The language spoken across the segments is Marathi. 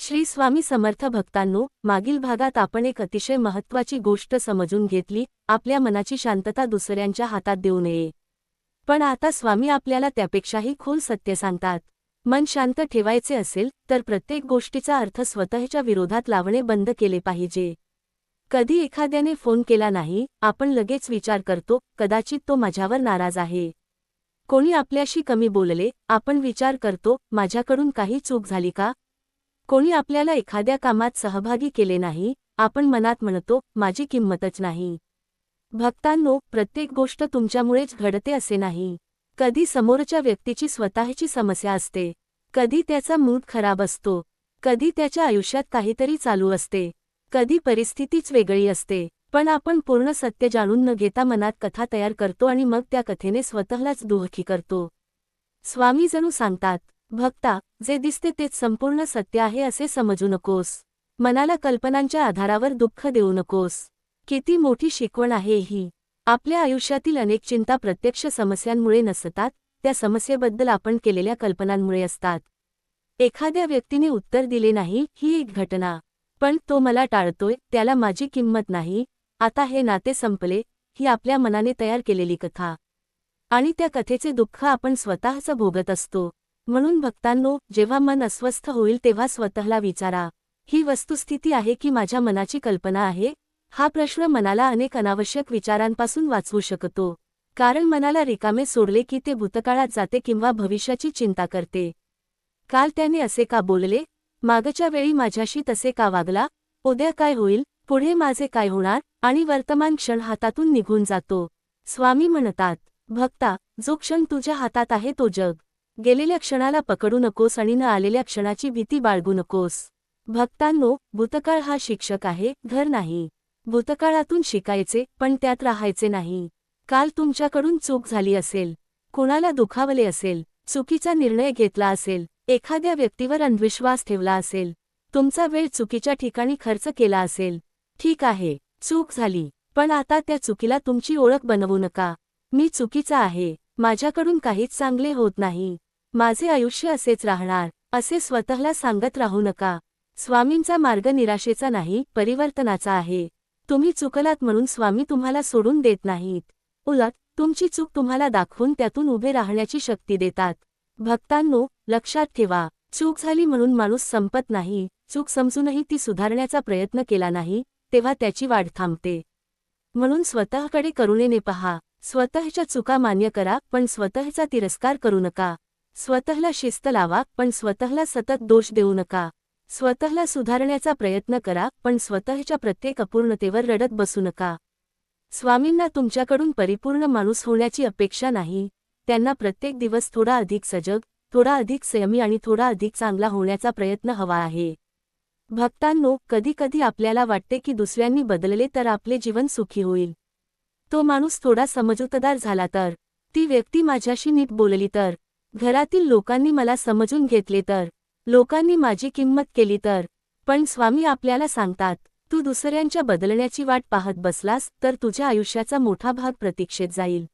श्री स्वामी समर्थ भक्तांनो, मागील भागात आपण एक अतिशय महत्त्वाची गोष्ट समजून घेतली, आपल्या मनाची शांतता दुसऱ्यांच्या हातात देऊ नये. पण आता स्वामी आपल्याला त्यापेक्षाही खोल सत्य सांगतात. मन शांत ठेवायचे असेल तर प्रत्येक गोष्टीचा अर्थ स्वतःच्या विरोधात लावणे बंद केले पाहिजे. कधी एखाद्याने फोन केला नाही, आपण लगेच विचार करतो, कदाचित तो माझ्यावर नाराज आहे. कोणी आपल्याशी कमी बोलले, आपण विचार करतो, माझ्याकडून काही चूक झाली का? कोणी आपल्याला एखाद्या कामात सहभागी केले नाही, आपण मनात म्हणतो, माझी किंमतच नाही. भक्तांनो, प्रत्येक गोष्ट तुमच्यामुळेच घडते असे नाही. कधी समोरच्या व्यक्तीची स्वतःची समस्या असते, कधी त्याचा मूड खराब असतो, कधी त्याच्या आयुष्यात काहीतरी चालू असते, कधी परिस्थितीच वेगळी असते. पण आपण पूर्ण सत्य जाणून न घेता मनात कथा तयार करतो आणि मग त्या कथेने स्वतःलाच दुःखी करतो. स्वामी जणू सांगतात, भक्ता, जे दिसते तेच संपूर्ण सत्य आहे असे समजू नकोस. मनाला कल्पनांच्या आधारावर दुःख देऊ नकोस. किती मोठी शिकवण आहे ही. आपल्या आयुष्यातील अनेक चिंता प्रत्यक्ष समस्यांमुळे नसतात, त्या समस्येबद्दल आपण केलेल्या कल्पनांमुळे असतात. एखाद्या व्यक्तीने उत्तर दिले नाही, ही एक घटना. पण तो मला टाळतोय, त्याला माझी किंमत नाही, आता हे नाते संपले, ही आपल्या मनाने तयार केलेली कथा. आणि त्या कथेचे दुःख आपण स्वतःच भोगत असतो. म्हणून भक्तांनो, जेव्हा मन अस्वस्थ होईल तेव्हा स्वतःला विचारा, ही वस्तुस्थिती आहे की माझ्या मनाची कल्पना आहे? हा प्रश्न मनाला अनेक अनावश्यक विचारांपासून वाचवू शकतो. कारण मनाला रिकामे सोडले की ते भूतकाळात जाते किंवा भविष्याची चिंता करते. काल त्याने असे का बोलले? मागच्या वेळी माझ्याशी तसे का वागला? उद्या काय होईल? पुढे माझे काय होणार? आणि वर्तमान क्षण हातातून निघून जातो. स्वामी म्हणतात, भक्ता, जो क्षण तुझ्या हातात आहे तो जग. गेलेल्या क्षणाला पकडू नकोस आणि न आलेल्या क्षणाची भीती बाळगू नकोस. भक्तांनो, भूतकाळ हा शिक्षक आहे, घर नाही. भूतकाळातून शिकायचे, पण त्यात राहायचे नाही. काल तुमच्याकडून चूक झाली असेल, कुणाला दुखावले असेल, चुकीचा निर्णय घेतला असेल, एखाद्या व्यक्तीवर अंधविश्वास ठेवला असेल, तुमचा वेळ चुकीच्या ठिकाणी खर्च केला असेल. ठीक आहे, चूक झाली, पण आता त्या चुकीला तुमची ओळख बनवू नका. मी चुकीचा आहे, माझ्याकडून काहीच चांगले होत नाही, माझे आयुष्य असेच राहणार, असे स्वतःला सांगत राहू नका. स्वामींचा मार्ग निराशेचा नाही, परिवर्तनाचा आहे. तुम्ही चुकलात म्हणून स्वामी तुम्हाला सोडून देत नाहीत. उलट, तुमची चूक तुम्हाला दाखवून त्यातून उभे राहण्याची शक्ती देतात. भक्तांनो, लक्षात ठेवा, चूक झाली म्हणून माणूस संपत नाही. चूक समजूनही ती सुधारण्याचा प्रयत्न केला नाही, तेव्हा त्याची वाढ थांबते. म्हणून स्वतःकडे करुणेने पहा. स्वतःच्या चुका मान्य करा, पण स्वतःचा तिरस्कार करू नका. स्वतःला शिस्त लावा, पण स्वतःला सतत दोष देऊ नका. स्वतःला सुधारण्याचा प्रयत्न करा, पण स्वतःच्या प्रत्येक अपूर्णतेवर रडत बसू नका. स्वामींना तुमच्याकडून परिपूर्ण माणूस होण्याची अपेक्षा नाही. त्यांना प्रत्येक दिवस थोडा अधिक सजग, थोडा अधिक संयमी आणि थोडा अधिक चांगला होण्याचा प्रयत्न हवा आहे. भक्तांनो, कधी-कधी आपल्याला वाटते की दुसऱ्यांनी बदलले तर आपले जीवन सुखी होईल. तो माणूस थोडा समजूतदार झाला तर, ती व्यक्ती माझ्याशी नीट बोलली तर, घरातील लोकांनी मला समजून घेतले तर, लोकांनी माझी किंमत केली तर. पण स्वामी आपल्याला सांगतात, तू दुसऱ्यांच्या बदलण्याची वाट पाहत बसलास तर तुझ्या आयुष्याचा मोठा भाग प्रतीक्षेत जाईल.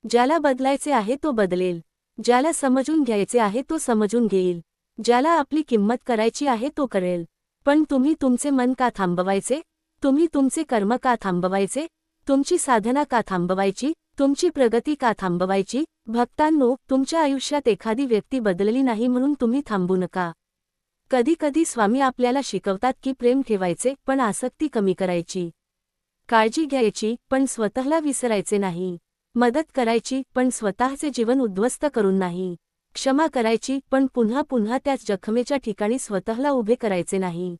ज्याला बदलायचे आहे तो बदलेल, ज्याला समजून घ्यायचे आहे तो समजून घेईल, ज्याला आपली किंमत करायची आहे तो करेल. पण तुम्ही तुमचे मन का थांबवायचे? तुम्ही तुमचे कर्म का थांबवायचे? तुमची साधना का थांबवायची? तुमची प्रगती का थांबवायची? भक्तांनो, तुमच्या आयुष्यात एखादी व्यक्ती बदलली नाही म्हणून तुम्ही थांबू नका. कधी-कधी स्वामी आपल्याला शिकवतात की प्रेम ठेवायचे, पण आसक्ती कमी करायची. काळजी घ्यायची, पण स्वतःला विसरायचे नाही. मदत करायची, पण स्वतःचे जीवन उद्ध्वस्त करून नाही. क्षमा करायची, पण पुन्हा पुन्हा त्याच जखमेच्या ठिकाणी स्वतःला उभे करायचे नाही.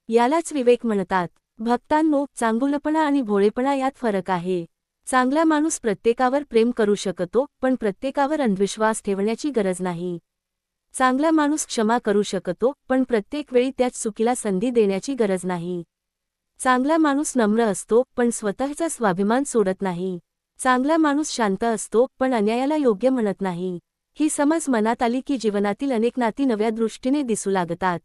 यालाच विवेक म्हणतात. भक्तांनो, चांगुलपणा आणि भोळेपणा यात फरक आहे. चांगला माणूस प्रत्येकावर प्रेम करू शकतो, पण प्रत्येकावर अंधविश्वास ठेवण्याची गरज नाही. चांगला माणूस क्षमा करू शकतो, पण प्रत्येक वेळी त्याच चुकीला संधी देण्याची गरज नाही. चांगला माणूस नम्र असतो, पण स्वतःचा स्वाभिमान सोडत नाही. चांगला माणूस शांत असतो, पण अन्यायाला योग्य म्हणत नाही. ही समज मनात आली की जीवनातील अनेक नाती नव्या दृष्टीने दिसू लागतात.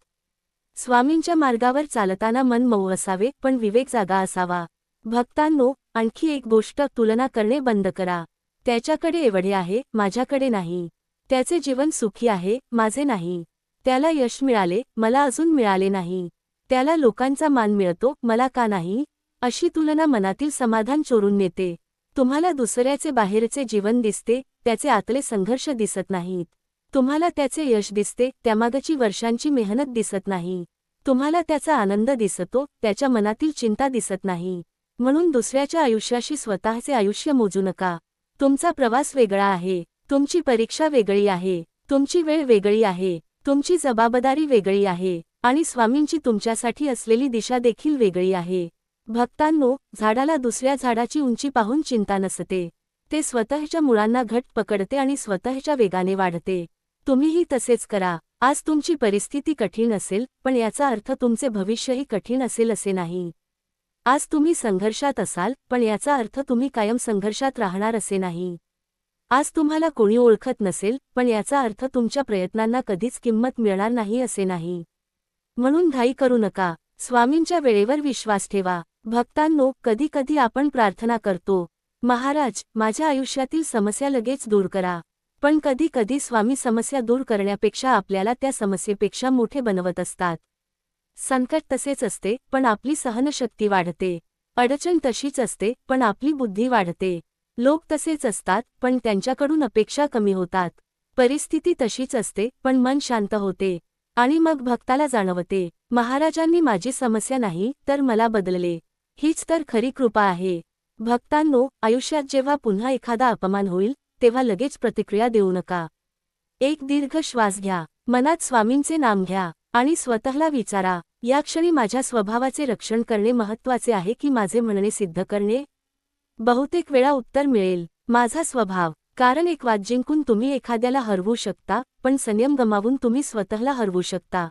स्वामींच्या मार्गावर चालताना मन मऊ असावे, पण विवेक जागा असावा. भक्तांनो, आणखी एक गोष्ट, तुलना करणे बंद करा. त्याच्याकडे एवढे आहे, माझ्याकडे नाही. त्याचे जीवन सुखी आहे, माझे नाही. त्याला यश मिळाले, मला अजून मिळाले नाही. त्याला लोकांचा मान मिळतो, मला का नाही? अशी तुलना मनातील समाधान चोरून नेते. तुम्हाला दुसऱ्याचे बाहेरचे जीवन दिसते, त्याचे आतले संघर्ष दिसत नाहीत. तुम्हाला त्याचे यश दिसते, त्यामागची वर्षांची मेहनत दिसत नाही. तुम्हाला त्याचा आनंद दिसतो, त्याच्या मनातील चिंता दिसत नाही. म्हणून दुसऱ्याच्या आयुष्याशी स्वतःचे आयुष्य मोजू नका. तुमचा प्रवास वेगळा आहे, तुमची परीक्षा वेगळी आहे, तुमची वेळ वेगळी आहे, तुमची जबाबदारी वेगळी आहे, आणि स्वामींची तुमच्यासाठी असलेली दिशा देखील वेगळी आहे. भक्तांनो, झाडाला दुसऱ्या झाडाची उंची पाहून चिंता नसते. ते स्वतःच्या मुळांना घट्ट पकडते आणि स्वतःच्या वेगाने वाढते. तुम्हीही तसेच करा. आज तुमची परिस्थिती कठीण असेल, पण याचा अर्थ तुमचे भविष्यही कठीण असेल असे नाही. आज तुम्ही संघर्षात असाल, पण याचा अर्थ तुम्ही कायम संघर्षात राहणार असे नाही. आज तुम्हाला कोणी ओळखत नसेल, पण याचा अर्थ तुमच्या प्रयत्नांना कधीच किंमत मिळणार नाही असे नाही. म्हणून घाई करू नका. स्वामींच्या वेळेवर विश्वास ठेवा. भक्तांनो, कधी कधी आपण प्रार्थना करतो, महाराज, माझ्या आयुष्यातील समस्या लगेच दूर करा. पण कधी कधी स्वामी समस्या दूर करण्यापेक्षा आपल्याला त्या समस्येपेक्षा मोठे बनवत असतात. संकट तसेच असते, पण आपली सहनशक्ती वाढते. अडचण तशीच असते, पण आपली बुद्धी वाढते. लोक तसेच असतात, पण त्यांच्याकडून अपेक्षा कमी होतात. परिस्थिती तशीच असते, पण मन शांत होते. आणि मग भक्ताला जाणवते, महाराजांनी माझी समस्या नाही तर मला बदलले. हीच तर खरी कृपा आहे. भक्तांनो, आयुष्यात जेव्हा पुन्हा एखादा अपमान होईल, तेव्हा लगेच प्रतिक्रिया देऊ नका. एक दीर्घ श्वास घ्या, मनात स्वामींचे नाम घ्या, आणि स्वतःला विचारा, या क्षणी माझ्या स्वभावाचे रक्षण करणे महत्त्वाचे आहे की माझे म्हणणे सिद्ध करणे? बहुतेक वेळा उत्तर मिळेल, माझा स्वभाव. कारण एक वाद जिंकून तुम्ही एखाद्याला हरवू शकता, पण संयम गमावून तुम्ही स्वतःला हरवू शकता.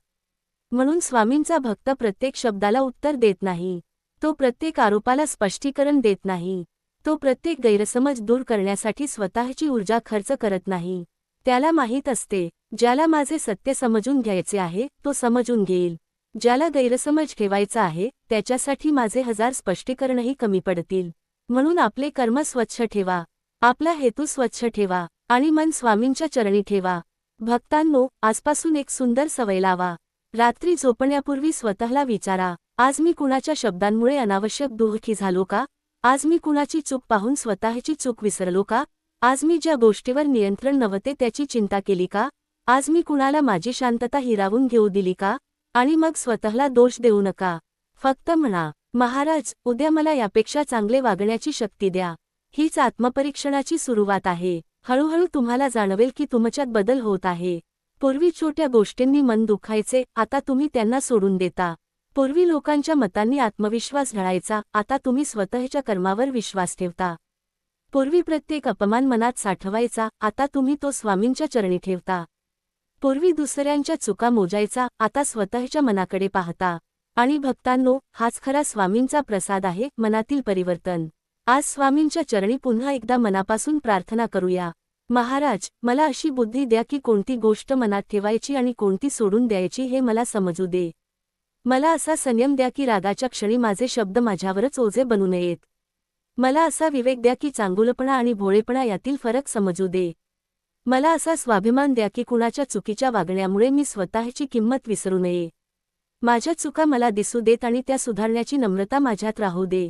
म्हणून स्वामींचा भक्त प्रत्येक शब्दाला उत्तर देत नाही. तो प्रत्येक आरोपाला स्पष्टीकरण देत नाही. तो प्रत्येक गैरसमज दूर करण्यासाठी स्वतःची ऊर्जा खर्च करत नाही. त्याला माहीत असते, ज्याला माझे सत्य समजून घ्यायचे आहे, तो समजून घेईल. ज्याला गैरसमज ठेवायचा आहे, त्याच्यासाठी माझे 1000 स्पष्टीकरणही कमी पडतील. म्हणून आपले कर्म स्वच्छ ठेवा, आपला हेतू स्वच्छ ठेवा, आणि मन स्वामींच्या चरणी ठेवा. भक्तांनो, आजपासून एक सुंदर सवय लावा. रात्री झोपण्यापूर्वी स्वतःला विचारा, आज मी कुणाच्या शब्दांमुळे अनावश्यक दुःखी झालो का? आज मी कुणाची चूक पाहून स्वतःची चूक विसरलो का? आज मी ज्या गोष्टीवर नियंत्रण नव्हते त्याची चिंता केली का? आज मी कुणाला माझी शांतता हिरावून घेऊ दिली का? आणि मग स्वतःला दोष देऊ नका. फक्त म्हणा, महाराज, उद्या मला यापेक्षा चांगले वागण्याची शक्ती द्या. हीच आत्मपरीक्षणाची सुरुवात आहे. हळूहळू तुम्हाला जाणवेल की तुमच्यात बदल होत आहे. पूर्वी छोट्या गोष्टींनी मन दुखायचे, आता तुम्ही त्यांना सोडून देता. पूर्वी लोकांच्या मतांनी आत्मविश्वास ढळायचा, आता तुम्ही स्वतःच्या कर्मावर विश्वास ठेवता. पूर्वी प्रत्येक अपमान मनात साठवायचा, आता तुम्ही तो स्वामींच्या चरणी ठेवता. पूर्वी दुसऱ्यांच्या चुका मोजायचा, आता स्वतःच्या मनाकडे पाहता. आणि भक्तांनो, हाच खरा स्वामींचा प्रसाद आहे, मनातील परिवर्तन. आज स्वामींच्या चरणी पुन्हा एकदा मनापासून प्रार्थना करूया. महाराज, मला अशी बुद्धी द्या की कोणती गोष्ट मनात ठेवायची आणि कोणती सोडून द्यायची हे मला समजू दे. मला असा संयम द्या की रागाच्या क्षणी माझे शब्द माझ्यावरच ओझे बनू नयेत. मला असा विवेक द्या की चांगुलपणा आणि भोळेपणा यातील फरक समजू दे. मला असा स्वाभिमान द्या की कुणाच्या चुकीच्या वागण्यामुळे मी स्वतःची किंमत विसरू नये. माझ्या चुका मला दिसू देत आणि त्या सुधारण्याची नम्रता माझ्यात राहू दे.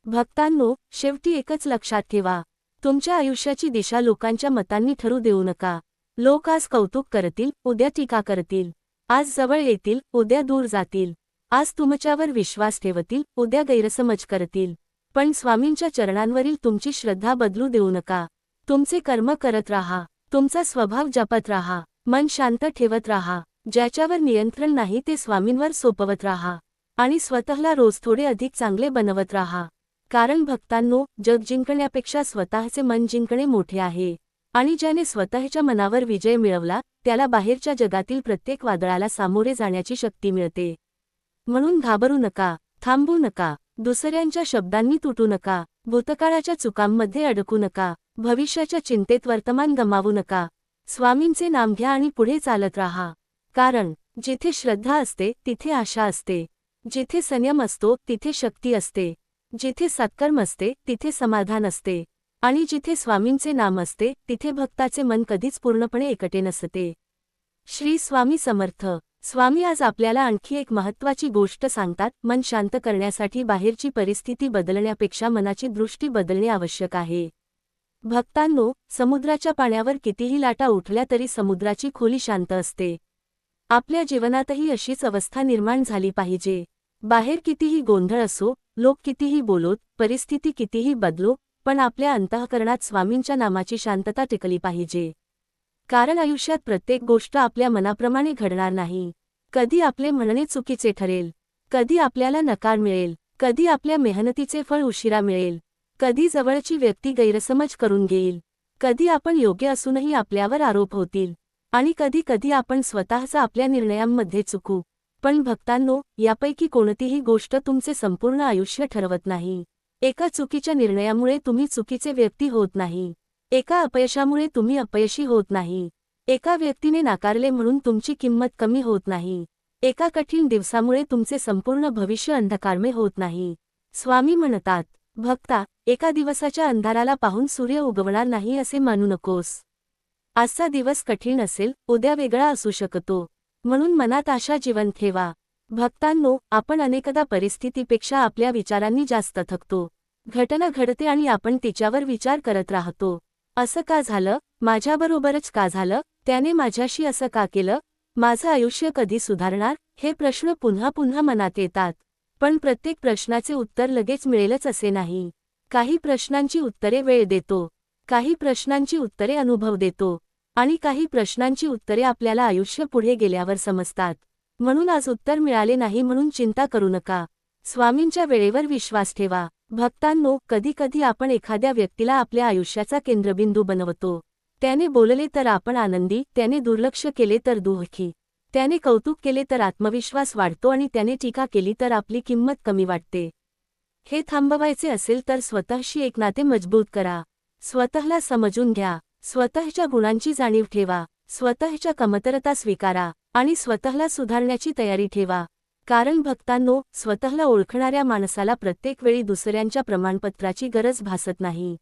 भक्तांनो, शेवटी एकच लक्षात ठेवा, तुमच्या आयुष्याची दिशा लोकांच्या मतांनी ठरू देऊ नका. लोक आज कौतुक करतील, उद्या टीका करतील. आज जवळ येतील, उद्या दूर जातील. आज तुमच्यावर विश्वास ठेवतील, उद्या गैरसमज करतील. पण स्वामींच्या चरणांवरील तुमची श्रद्धा बदलू देऊ नका. तुमचे कर्म करत राहा, तुमचा स्वभाव जपत राहा, मन शांत ठेवत राहा. ज्याच्यावर नियंत्रण नाही ते स्वामींवर सोपवत राहा, आणि स्वतःला रोज थोडे अधिक चांगले बनवत राहा. कारण भक्तांनो, जग जिंकण्यापेक्षा स्वतःचे मन जिंकणे मोठे आहे. आणि ज्याने स्वतःच्या मनावर विजय मिळवला, त्याला बाहेरच्या जगातील प्रत्येक वादळाला सामोरे जाण्याची शक्ती मिळते. म्हणून घाबरू नका, थांबू नका, दुसऱ्यांच्या शब्दांनी तुटू नका, भूतकाळाच्या चुकांमध्ये अडकू नका, भविष्याच्या चिंतेत वर्तमान गमावू नका. स्वामींचे नाम घ्या आणि पुढे चालत राहा. कारण जिथे श्रद्धा असते तिथे आशा असते. जिथे संयम असतो तिथे शक्ती असते. जिथे सत्कर्म असते तिथे समाधान असते. आणि जिथे स्वामींचे नाम असते तिथे भक्ताचे मन कधीच पूर्णपणे एकटे नसते. श्री स्वामी समर्थ. स्वामी आज आपल्याला आणखी एक महत्त्वाची गोष्ट सांगतात. मन शांत करण्यासाठी बाहेरची परिस्थिती बदलण्यापेक्षा मनाची दृष्टी बदलणे आवश्यक आहे. भक्तांनो, समुद्राच्या पाण्यावर कितीही लाटा उठल्या तरी समुद्राची खोली शांत असते. आपल्या जीवनातही अशीच अवस्था निर्माण झाली पाहिजे. बाहेर कितीही गोंधळ असो, लोक कितीही बोलोत, परिस्थिती कितीही बदलो, पण आपल्या अंतःकरणात स्वामींच्या नामाची शांतता टिकली पाहिजे. कारण आयुष्यात प्रत्येक गोष्ट आपल्या मनाप्रमाणे घडणार नाही. कधी आपले म्हणणे चुकीचे ठरेल, कधी आपल्याला नकार मिळेल, कधी आपल्या मेहनतीचे फळ उशिरा मिळेल, कधी जवळची व्यक्ती गैरसमज करून घेईल, कधी आपण योग्य असूनही आपल्यावर आरोप होतील, आणि कधी कधी आपण स्वतःच आपल्या निर्णयांमध्ये चुकू. पण भक्तांनो, यापैकी कोणतीही गोष्ट तुमचे संपूर्ण आयुष्य ठरवत नाही. एका चुकीच्या निर्णयामुळे तुम्ही चुकीचे व्यक्ती होत नाही. एका अपयशामुळे तुम्ही अपयशी होत नाही. एका व्यक्तीने नाकारले म्हणून तुमची किंमत कमी होत नाही. एका कठीण दिवसामुळे तुमचे संपूर्ण भविष्य अंधकारमय होत नाही. स्वामी म्हणतात, भक्ता, एका दिवसाच्या अंधाराला पाहून सूर्य उगवणार नाही असे मानू नकोस. आजचा दिवस कठीण असेल, उद्या वेगळा असू शकतो. म्हणून मनात आशा जिवंत ठेवा. भक्तांनो, आपण अनेकदा परिस्थितीपेक्षा आपल्या विचारांनी जास्त थकतो. घटना घडते आणि आपण तिच्यावर विचार करत राहतो. असं का झालं, माझ्याबरोबरच का झालं, त्याने माझ्याशी असं का केलं, माझं आयुष्य कधी सुधारणार, हे प्रश्न पुन्हा पुन्हा मनात येतात. पण प्रत्येक प्रश्नाचे उत्तर लगेच मिळेलच असे नाही. काही प्रश्नांची उत्तरे वेळ देतो, काही प्रश्नांची उत्तरे अनुभव देतो, आणि काही प्रश्नांची उत्तरे आपल्याला आयुष्य पुढे गेल्यावर समजतात. म्हणून आज उत्तर मिळाले नाही म्हणून चिंता करू नका. स्वामींच्या वेळेवर विश्वास ठेवा. भक्तांनो, कधी कधी आपण एखाद्या व्यक्तीला आपल्या आयुष्याचा केंद्रबिंदू बनवतो. त्याने बोलले तर आपण आनंदी, त्याने दुर्लक्ष केले तर दुःखी, त्याने कौतुक केले तर आत्मविश्वास वाढतो आणि त्याने टीका केली तर आपली किंमत कमी वाटते. हे थांबवायचे असेल तर स्वतःशी एक नाते मजबूत करा. स्वतःला समजून घ्या, स्वतःच्या गुणांची जाणीव ठेवा, स्वतःच्या कमतरता स्वीकारा, आणि स्वतःला सुधारण्याची तयारी ठेवा. कारण भक्तांनो, स्वतःला ओळखणाऱ्या माणसाला प्रत्येक वेळी दुसऱ्यांच्या प्रमाणपत्राची गरज भासत नाही.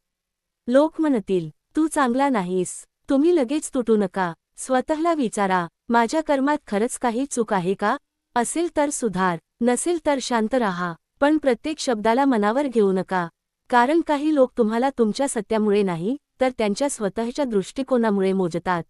लोक म्हणतील, तू चांगला नाहीस. तुम्ही लगेच तुटू नका. स्वतःला विचारा, माझ्या कर्मात खरंच काही चूक आहे का? असेल तर सुधार, नसेल तर शांत राहा. पण प्रत्येक शब्दाला मनावर घेऊ नका. कारण काही लोक तुम्हाला तुमच्या सत्यामुळे नाही, तर त्यांच्या स्वतःच्या दृष्टिकोनामुळे मोजतात.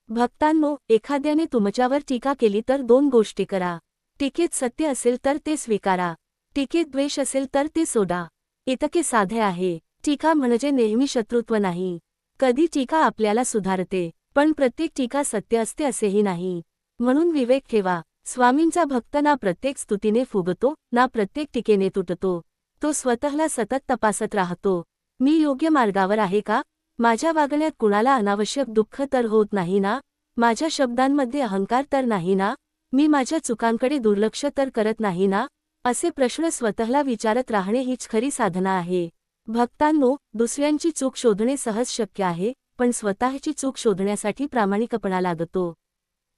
भक्तांनो, एखाद्याने तुमच्यावर टीका केली तर दोन गोष्टी करा. टीकेत सत्य असेल तर ते स्वीकारा, टीकेत द्वेष असेल तर ते सोडा. इतके साधे आहे. टीका म्हणजे नेहमी शत्रुत्व नाही. कधी टीका आपल्याला सुधारते, पण प्रत्येक टीका सत्य असते असेही नाही. म्हणून विवेक ठेवा. स्वामींचा भक्त ना प्रत्येक स्तुतीने फुगतो, ना प्रत्येक टीकेने तुटतो. तो स्वतःला सतत तपासत राहतो. मी योग्य मार्गावर आहे का? माझ्या वागण्यात कुणाला अनावश्यक दुःख तर होत नाही ना? माझ्या शब्दांमध्ये अहंकार तर नाही ना? मी माझ्या चुकांकडे दुर्लक्ष तर करत नाही ना? असे प्रश्न स्वतःला विचारत राहणे हीच खरी साधना आहे. भक्तांनो, दुसऱ्यांची चूक शोधणे सहज शक्य आहे, पण स्वतःची चूक शोधण्यासाठी प्रामाणिकपणा लागतो.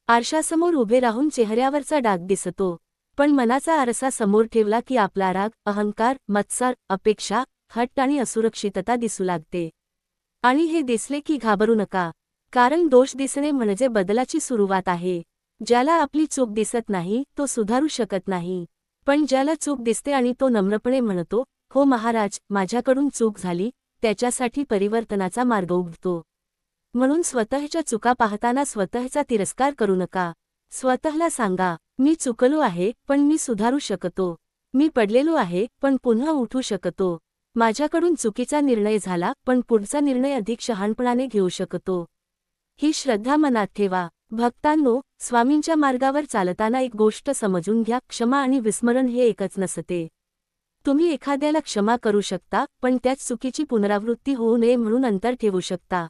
आरशासमोर उभे राहून चेहऱ्यावरचा डाग दिसतो, पण मनाचा आरसा समोर ठेवला की आपला राग, अहंकार, मत्सर, अपेक्षा, हट्ट आणि असुरक्षितता दिसू लागते. आणि हे दिसले की घाबरू नका. कारण दोष दिसणे म्हणजे बदलाची सुरुवात आहे. ज्याला आपली चूक दिसत नाही तो सुधारू शकत नाही. पण ज्याला चूक दिसते आणि तो नम्रपणे म्हणतो, हो महाराज, माझ्याकडून चूक झाली, त्याच्यासाठी परिवर्तनाचा मार्ग उघडतो. म्हणून स्वतःच्या चुका पाहताना स्वतःचा तिरस्कार करू नका. स्वतःला सांगा, मी चुकलो आहे, पण मी सुधारू शकतो. मी पडलेलो आहे, पण पुन्हा उठू शकतो. माझ्याकडून चुकीचा निर्णय झाला, पण पुढचा निर्णय अधिक शहाणपणाने घेऊ शकतो. ही श्रद्धा मनात ठेवा. भक्तांनो, स्वामींच्या मार्गावर चालताना एक गोष्ट समजून घ्या, क्षमा आणि विस्मरण हे एकच नसते. तुम्ही एखाद्याला क्षमा करू शकता, पण त्याच चुकीची पुनरावृत्ती होऊ नये म्हणून अंतर ठेवू शकता.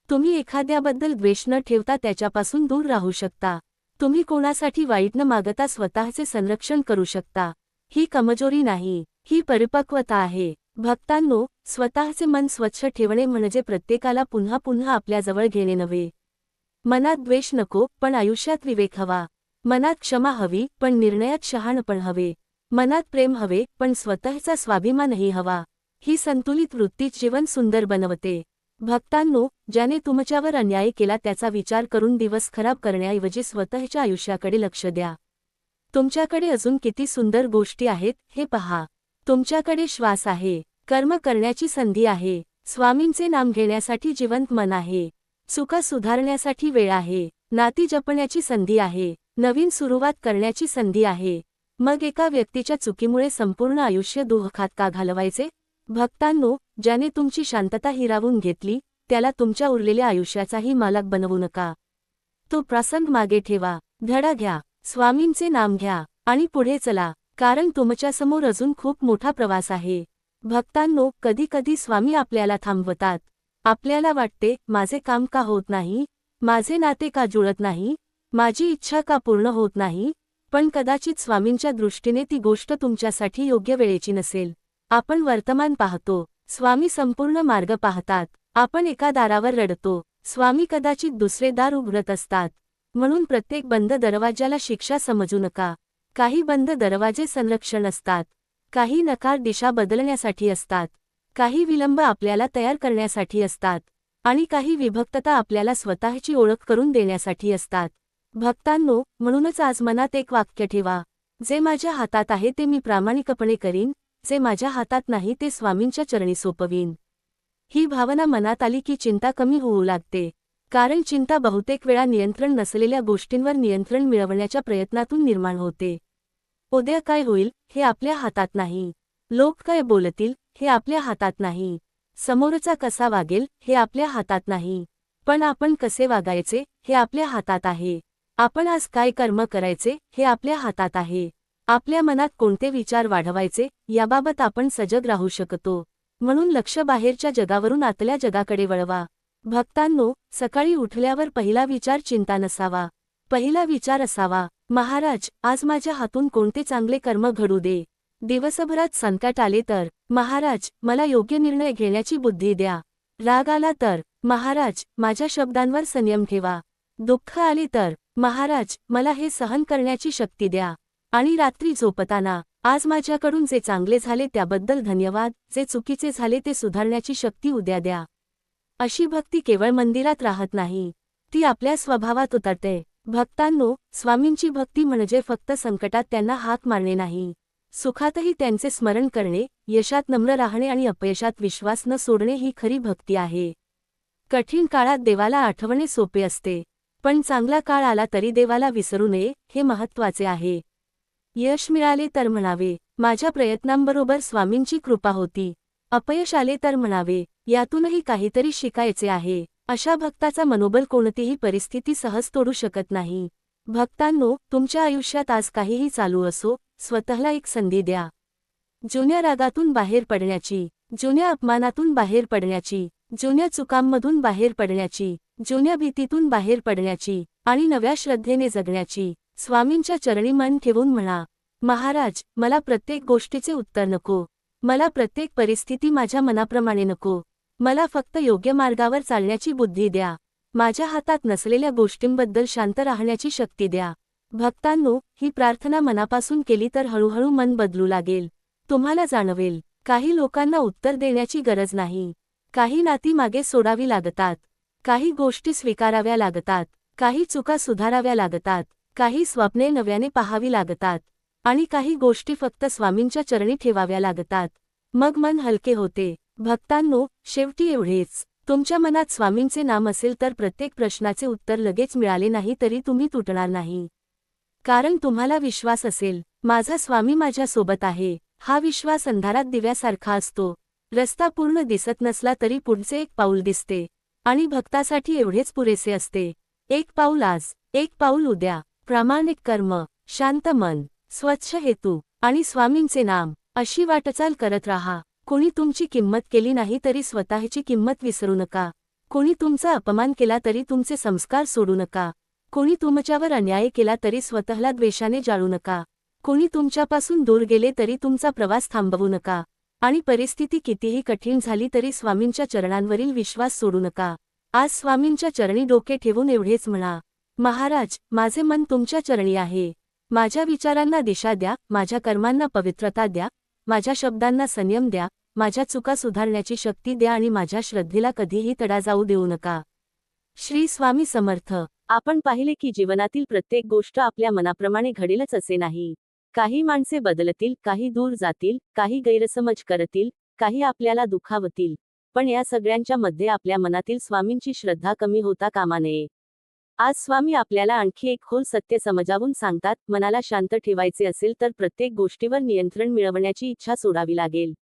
तुम्ही एखाद्याबद्दल द्वेष न ठेवता त्याच्यापासून दूर राहू शकता. तुम्ही कोणासाठी वाईट न मागता स्वतःचे संरक्षण करू शकता. ही कमजोरी नाही, ही परिपक्वता आहे. भक्तांनो, स्वतःचे मन स्वच्छ ठेवणे म्हणजे प्रत्येकाला पुन्हा पुन्हा आपल्याजवळ घेणे नव्हे. मनात द्वेष नको, पण आयुष्यात विवेक हवा. मनात क्षमा हवी, पण निर्णयात शहाणपण हवे. मनात प्रेम हवे, पण स्वतःचा स्वाभिमानही हवा. ही संतुलित वृत्तीच जीवन सुंदर बनवते. भक्तांनो, ज्याने तुमच्यावर अन्याय केला त्याचा विचार करून दिवस खराब करण्याऐवजी स्वतःच्या आयुष्याकडे लक्ष द्या. तुमच्याकडे अजून किती सुंदर गोष्टी आहेत हे पहा. तुमच्याकडे श्वास आहे, कर्म करण्याची संधी आहे, स्वामींचे नाम घेण्यासाठी जिवंत मन आहे, चुका सुधारण्यासाठी वेळ आहे, नाती जपण्याची संधी आहे, नवीन सुरुवात करण्याची संधी आहे. मग एका व्यक्तीच्या चुकीमुळे संपूर्ण आयुष्य दुःखात का घालवायचे? भक्तांनो, ज्याने तुमची शांतता हिरावून घेतली त्याला तुमच्या उरलेल्या आयुष्याचाही मालक बनवू नका. तो प्रसंग मागे ठेवा, धडा घ्या, स्वामींचे नाम घ्या आणि पुढे चला, कारण तुमच्यासमोर अजून खूप मोठा प्रवास आहे. भक्तांनो, कधी कधी स्वामी आपल्याला थांबवतात. आपल्याला वाटते, माझे काम का होत नाही, माझे नाते का जुळत नाही, माझी इच्छा का पूर्ण होत नाही. पण कदाचित स्वामींच्या दृष्टीने ती गोष्ट तुमच्यासाठी योग्य वेळेची नसेल. आपण वर्तमान पाहतो, स्वामी संपूर्ण मार्ग पाहतात. आपण एका दारावर रडतो, स्वामी कदाचित दुसरे दार उघडत असतात. म्हणून प्रत्येक बंद दरवाजाला शिक्षा समजू नका. काही बंद दरवाजे संरक्षण असतात, काही नकार दिशा बदलण्यासाठी असतात, काही विलंब आपल्याला तयार करण्यासाठी असतात आणि काही विभक्तता आपल्याला स्वतःची ओळख करून देण्यासाठी असतात. भक्तांनो, म्हणूनच आज मनात एक वाक्य ठेवा, जे माझ्या हातात आहे ते मी प्रामाणिकपणे करीन, जे माझ्या हातात नाही ते स्वामींच्या चरणी सोपवीन. ही भावना मनात आली की चिंता कमी होऊ लागते, कारण चिंता बहुतेक वेळा नियंत्रण नसलेल्या गोष्टींवर नियंत्रण मिळवण्याच्या प्रयत्नातून निर्माण होते. उद्या काय होईल हे आपल्या हातात नाही, लोक काय बोलतील हे आपल्या हातात नाही, समोरचा कसा वागेल हे आपल्या हातात नाही, पण आपण कसे वागायचे हे आपल्या हातात आहे. आपण आज काय कर्म करायचे हे आपल्या हातात आहे. आपल्या मनात कोणते विचार वाढवायचे याबाबत आपण सजग राहू शकतो. म्हणून लक्ष बाहेरच्या जगावरून आतल्या जगाकडे वळवा. भक्तांनो, सकाळी उठल्यावर पहिला विचार चिंता नसावा. पहिला विचार असावा, महाराज, आज माझ्या हातून कोणते चांगले कर्म घडू दे. दिवसभरात संकट आले तर, महाराज, मला योग्य निर्णय घेण्याची बुद्धी द्या. राग आला तर, महाराज, माझ्या शब्दांवर संयम ठेवा. दुःख आले तर, महाराज, मला हे सहन करण्याची शक्ती द्या. आणि रात्री झोपताना, आज माझ्याकडून जे चांगले झाले त्याबद्दल धन्यवाद, जे चुकीचे झाले ते सुधारण्याची शक्ती उद्या द्या. अशी भक्ती केवळ मंदिरात राहत नाही, ती आपल्या स्वभावात उतरते. भक्तांनो, स्वामींची भक्ती म्हणजे फक्त संकटात त्यांना हाक मारणे नाही, सुखातही त्यांचे स्मरण करणे, यशात नम्र राहणे आणि अपयशात विश्वास न सोडणे ही खरी भक्ती आहे. कठीण काळात देवाला आठवणे सोपे असते, पण चांगला काळ आला तरी देवाला विसरू नये हे महत्त्वाचे आहे. यश मिळाले तर म्हणावे, माझ्या प्रयत्नांबरोबर स्वामींची कृपा होती. अपयश आले तर म्हणावे, यातूनही काहीतरी शिकायचे आहे. अशा भक्ताचा मनोबल कोणतीही परिस्थिती सहज तोडू शकत नाही. भक्तांनो, तुमच्या आयुष्यात आज काहीही चालू असो, स्वतःला एक संधी द्या. जुन्या रागातून बाहेर पडण्याची, जुन्या अपमानातून बाहेर पडण्याची, जुन्या चुकांमधून बाहेर पडण्याची, जुन्या भीतीतून बाहेर पडण्याची आणि नव्या श्रद्धेने जगण्याची. स्वामींच्या चरणी मन ठेवून म्हणा, महाराज, मला प्रत्येक गोष्टीचे उत्तर नको, मला प्रत्येक परिस्थिती माझ्या मनाप्रमाणे नको, मला फक्त योग्य मार्गावर चालण्याची बुद्धी द्या. माझ्या हातात नसलेल्या गोष्टींबद्दल शांत राहण्याची शक्ती द्या. भक्तांनो, ही प्रार्थना मनापासून केली तर हळूहळू मन बदलू लागेल. तुम्हाला जाणवेल, काही लोकांना उत्तर देण्याची गरज नाही. काही नाती मागे सोडावी लागतात, काही गोष्टी स्वीकाराव्या लागतात, काही चुका सुधाराव्या लागतात, काही स्वप्ने नव्याने पाहावी लागतात आणि काही गोष्टी फक्त स्वामींच्या चरणी ठेवाव्या लागतात. मग मन हलके होते. भक्तांनो, शेवटी एवढेच, तुमच्या मनात स्वामींचे नाम असेल तर प्रत्येक प्रश्नाचे उत्तर लगेच मिळाले नाही तरी तुम्ही तुटणार नाही. कारण तुम्हाला विश्वास असेल, माझा स्वामी माझ्या सोबत आहे. हा विश्वास अंधारात दिव्यासारखा असतो. रस्ता पूर्ण दिसत नसला तरी पुढचे एक पाऊल दिसते आणि भक्तासाठी एवढेच पुरेसे असते. एक पाऊल आज, एक पाऊल उद्या, प्रामाणिक कर्म, शांत मन, स्वच्छ हेतू आणि स्वामींचे नाम, अशी वाटचाल करत राहा. कोणी तुमची किंमत केली नाही तरी स्वतःची किंमत विसरू नका. कोणी तुमचा अपमान केला तरी तुमचे संस्कार सोडू नका. कोणी तुमच्यावर अन्याय केला तरी स्वतःला द्वेषाने जाळू नका. कोणी तुमच्यापासून दूर गेले तरी तुमचा प्रवास थांबवू नका. आणि परिस्थिती कितीही कठीण झाली तरी स्वामींच्या चरणांवरील विश्वास सोडू नका. आज स्वामींच्या चरणी डोके ठेवून एवढेच म्हणा, महाराज, माझे मन तुमच्या चरणी आहे. माझ्या विचारांना दिशा द्या, माझ्या कर्मांना पवित्रता द्या, माझ्या शब्दांना संयम द्या, माझ्या चुका सुधारण्याची शक्ती द्या आणि माझ्या श्रद्धेला कधीही तडा जाऊ देऊ नका. श्री स्वामी समर्थ. आपण पाहिले की जीवनातील प्रत्येक गोष्ट आपल्या मनाप्रमाणे घडेलच असे नाही. काही माणसे बदलतील, काही दूर जातील, काही गैरसमज करतील, काही आपल्याला दुखावतील, पण या सगळ्यांच्या मध्ये आपल्या मनातील स्वामींची श्रद्धा कमी होता कामा नये. आज स्वामी आपल्याला आणखी एक खोल सत्य समजावून सांगतात, मनाला शांत ठेवायचे असेल तर प्रत्येक गोष्टीवर नियंत्रण मिळवण्याची इच्छा सोडावी लागेल.